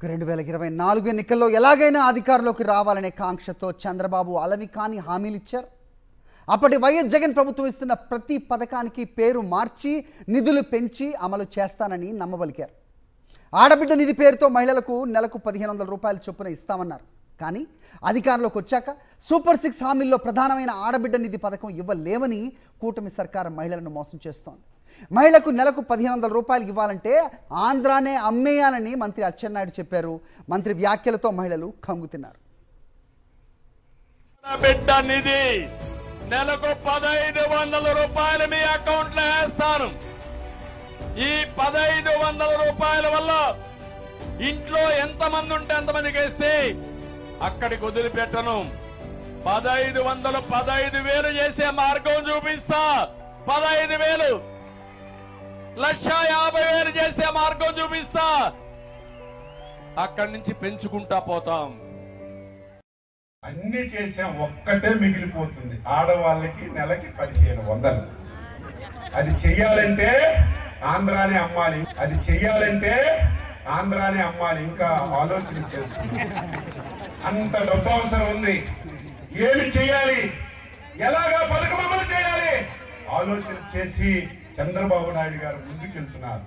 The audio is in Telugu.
2024 ఎన్నికల్లో ఎలాగైనా అధికారంలోకి రావాలనే కాంక్షతో చంద్రబాబు అలవి కాని హామీలు ఇచ్చారు. అప్పటి వైఎస్ జగన్ ప్రభుత్వం ఇస్తున్న ప్రతి పథకానికి పేరు మార్చి నిధులు పెంచి అమలు చేస్తానని నమ్మబలికారు. ఆడబిడ్డ నిధి పేరుతో మహిళలకు నెలకు 1500 రూపాయల చొప్పున ఇస్తామన్నారు. కానీ అధికారంలోకి వచ్చాక సూపర్ 6 హామీల్లో ప్రధానమైన ఆడబిడ్డ నిధి పథకం ఇవ్వలేవని కూటమి సర్కారు మహిళలను మోసం చేస్తోంది. మహిళకు నెలకు 1500 రూపాయలు ఇవ్వాలంటే ఆంధ్రానే అమ్మేయాలని మంత్రి అచ్చెన్నాయుడు చెప్పారు. మంత్రి వ్యాఖ్యలతో మహిళలు కంగుతిన్నారు. బిడ్డ నిధి నెలకు 1500 రూపాయలు మీ అకౌంట్ లో వేస్తాను. ఈ 1500 రూపాయల వల్ల ఇంట్లో ఎంతమంది ఉంటే అంతమందికి వేస్తే అక్కడికి వదిలిపెట్టను. 1500 15,000 చేసే మార్గం చూపిస్తా. 15,000 1,50,000 చేసే మార్గం చూపిస్తా. అక్కడి నుంచి పెంచుకుంటా పోతాం. అన్ని చేసాం, ఒక్కటే మిగిలిపోతుంది. ఆడవాళ్ళకి నెలకి 1,500. అది చెయ్యాలంటే ఆంధ్రానే అమ్మాలి. అది చెయ్యాలంటే ఆంధ్రానే అమ్మాలి. ఇంకా ఆలోచన చేస్తుంది. అంత డబ్బు అవసరం ఉంది. ఏమి చేయాలి, ఎలాగా పథకం అమలు చేయాలి ఆలోచన చేసి చంద్రబాబు నాయుడు గారు ముందుకెళ్తున్నారు.